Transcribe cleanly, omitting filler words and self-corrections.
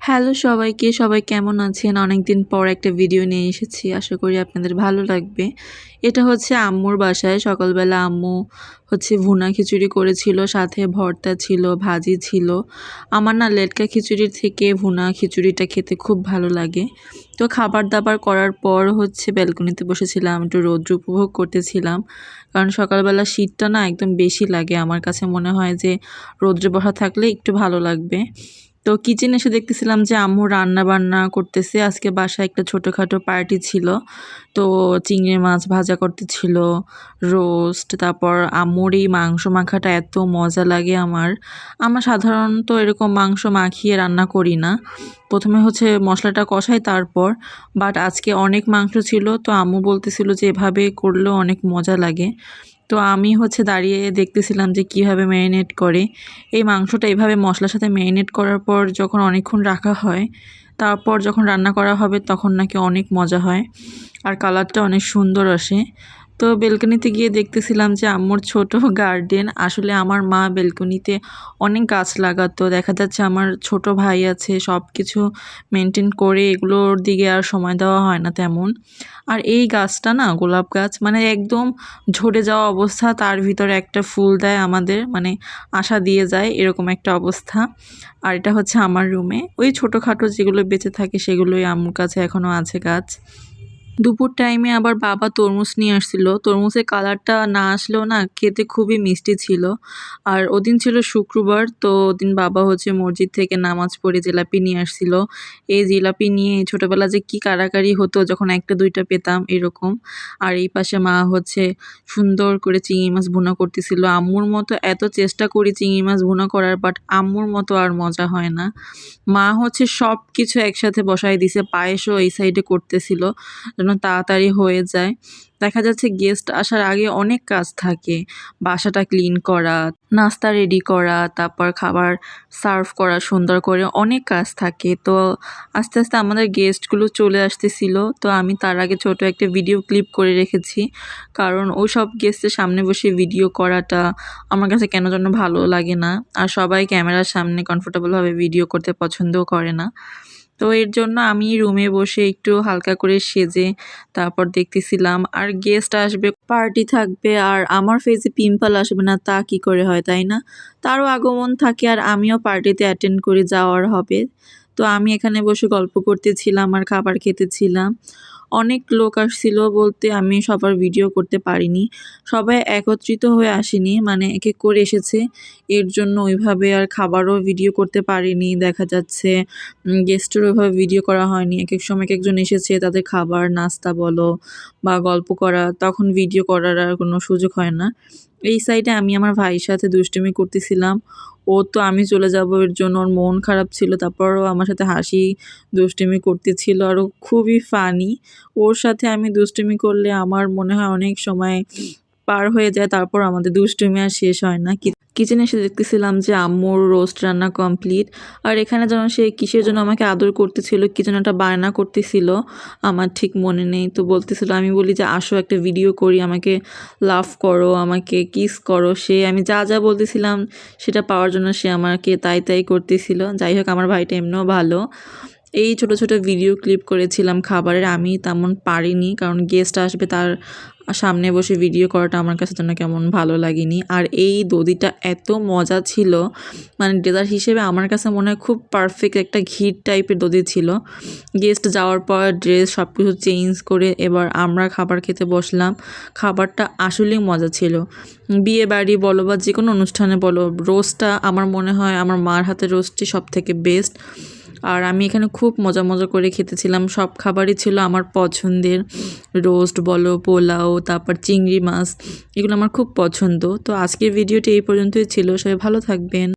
Hello সবাইকে, সবাই কেমন আছেন? অনেকদিন পর একটা ভিডিও নিয়ে এসেছি। আশা করি আপনাদের ভালো লাগবে। এটা হচ্ছে আম্মুর বাসায়। সকালবেলা আম্মু হচ্ছে ভুনা খিচুড়ি করেছিল, সাথে ভর্তা ছিল, ভাজি ছিল। আমার না লেটকা খিচুড়ির থেকে ভুনা খিচুড়িটা খেতে খুব ভালো লাগে। তো খাবার-দাবার করার পর হচ্ছে ব্যালকনিতে বসেছিলাম, একটু রৌদ্র উপভোগ করতেছিলাম। কারণ সকালবেলা শীতটা না একদম বেশি লাগে। আমার কাছে মনে হয় যে রৌদ্রে বসা থাকলে একটু ভালো লাগবে। তো কিচেনে এসে দেখতেছিলাম যে আম্মু রান্না-বান্না করতেছে। আজকে বাসায় একটা ছোটখাটো পার্টি ছিল। তো চিংড়ি মাছ ভাজা করতেছিল, রোস্ট, তারপর আম্মুর এই মাংস মাখাটা এত মজা লাগে আমার। আমরা সাধারণত এরকম মাংস মাখিয়ে রান্না করি না। ১ম এ হচ্ছে মসলাটা কষাই তারপর। বাট আজকে অনেক মাংস ছিল, তো আম্মু বলতেছিল যে এভাবে করলেও অনেক মজা লাগে। তো আমি হচ্ছে দাঁড়িয়ে দেখতেছিলাম যে কীভাবে ম্যারিনেট করে। এই মাংসটা এভাবে মশলার সাথে ম্যারিনেট করার পর যখন অনেকক্ষণ রাখা হয়, তারপর যখন রান্না করা হবে তখন নাকি অনেক মজা হয় আর কালারটা অনেক সুন্দর আসে। তো বেলকনিতে গিয়ে দেখতেছিলাম যে আম্মুর ছোট গার্ডেন। আসলে আমার মা বেলকনিতে অনেক গাছ লাগাতো। দেখা যাচ্ছে আমার ছোট ভাই আছে, সব কিছু মেনটেন করে এগুলোর দিকে আর সময় দেওয়া হয় না তেমন। আর এই গাছটা না গোলাপ গাছ, মানে একদম ঝরে যাওয়া অবস্থা, তার ভিতরে একটা ফুল দেয় আমাদের, মানে আশা দিয়ে যায় এরকম একটা অবস্থা। আর এটা হচ্ছে আমার রুমে। ওই ছোটোখাটো যেগুলো বেঁচে থাকে সেগুলোই আম্মুর কাছে এখনও আছে গাছ। দুপুর টাইমে আবার বাবা তরমুজ নিয়ে আসছিল। তরমুজের কালারটা না আসলেও না খেতে খুবই মিষ্টি ছিল। আর ওদিন ছিল শুক্রবার, তো ওদিন বাবা হচ্ছে মসজিদ থেকে নামাজ পড়ে জিলাপি নিয়ে আসছিল। এই জিলাপি নিয়ে ছোটোবেলা যে কী কাড়াকাড়ি হতো যখন ১টা ২টা পেতাম এরকম। আর এই পাশে মা হচ্ছে সুন্দর করে চিংড়ি মাছ ভুনা করতেছিল। আম্মুর মতো এত চেষ্টা করি চিংড়ি মাছ ভুনা করার, বাট আম্মুর মতো আর মজা হয় না। মা হচ্ছে সব কিছু একসাথে বসায় দিছে, পায়েসও এই সাইডে করতেছিল যেন তাড়াতাড়ি হয়ে যায়। দেখা যাচ্ছে গেস্ট আসার আগে অনেক কাজ থাকে। বাসাটা ক্লিন করা, নাস্তা রেডি করা, তারপর খাবার সার্ভ করা সুন্দর করে, অনেক কাজ থাকে। তো আস্তে, আস্তে আমাদের গেস্টগুলো চলে আসতেছিল। তো আমি তার আগে ছোট একটা ভিডিও ক্লিপ করে রেখেছি। কারণ ওইসব গেস্টের সামনে বসে ভিডিও করাটা আমার কাছে কেন যেন ভালো লাগে না। আর সবাই ক্যামেরার সামনে কমফোর্টেবলভাবে ভিডিও করতে পছন্দও করে না। তো এর জন্য আমি রুমে বসে একটু হালকা করে সেজে তারপর দেখতেছিলাম। আর গেস্ট আসবে, পার্টি থাকবে, আর আমার ফেসে পিম্পল আসবে না তা কি করে হয়, তাই না? তারও আগমন থাকে আর আমিও পার্টিতে অ্যাটেন্ড করে যাওয়ার হবে। তো আমি এখানে বসে গল্প করতেছিলাম আর খাবার খেতেছিলাম। অনেক লোক আসছিল বলতে আমি সবার ভিডিও করতে পারিনি। সবাই একত্রিত হয়ে আসেনি, মানে এক এক করে এসেছে। এর জন্য ওইভাবে আর খাবারও ভিডিও করতে পারিনি। দেখা যাচ্ছে গেস্টের ওইভাবে ভিডিও করা হয়নি। একেক সময় একেকজন এসেছে, তাদের খাবার, নাস্তা বলো বা গল্প করা, তখন ভিডিও করার আর কোনো সুযোগ হয় না। এই সাইডে আমি আমার ভাইয়ের সাথে দুষ্টুমি করতেছিলাম। ও তো আমি চলে যাবো এর জন্য ওর মন খারাপ ছিল। তারপরও আমার সাথে হাসি দুষ্টুমি করতেছিল আর ও খুবই ফানি। ওর সাথে আমি দুষ্টুমি করলে আমার মনে হয় অনেক সময় পার হয়ে যায়, তারপর আমাদের দুষ্টুমি আর শেষ হয় না। কিচেনে এসে দেখতেছিলাম যে আম্মুর রোস্ট রান্না কমপ্লিট। আর এখানে যেন সে কিসের জন্য আমাকে আদর করতেছিল, কি যেন একটা বায়না করতেছিল, আমার ঠিক মনে নেই। তো বলতেছিল, আমি বলি যে আসো একটা ভিডিও করি, আমাকে লাভ করো, আমাকে কিস করো। সে আমি যা যা বলতেছিলাম সেটা পাওয়ার জন্য সে আমাকে তাই তাই করতেছিল। যাই হোক, আমার ভাইটা এমনিও ভালো। এই ছোট ছোট ভিডিও ক্লিপ করেছিলাম খাবারের। আমি তেমন পারিনি, কারণ গেস্ট আসবে, তার সামনে বসে ভিডিও করাটা আমার কাছে যেন কেমন ভালো লাগেনি। আর এই দধিটা এত মজা ছিল, মানে ডেজার্ট হিসেবে আমার কাছে মনে হয় খুব পারফেক্ট একটা ঘির টাইপের দধি ছিল। গেস্ট যাওয়ার পর ড্রেস সব কিছু চেঞ্জ করে এবার আমরা খাবার খেতে বসলাম। খাবারটা আসলেই মজা ছিল। বিয়ে বাড়ি বলো বা যে কোনো অনুষ্ঠানে বলো, রোস্টটা আমার মনে হয় আমার মার হাতের রোস্টই সবথেকে বেস্ট। আর আমি এখানে খুব মজা মজা করে খেতেছিলাম। সব খাবারই ছিল আমার পছন্দের। রোস্ট বলো, পোলাও, তারপর চিংড়ি মাছ, এগুলো আমার খুব পছন্দ। তো আজকের ভিডিওটি এই পর্যন্তই ছিল। সবাই ভালো থাকবেন।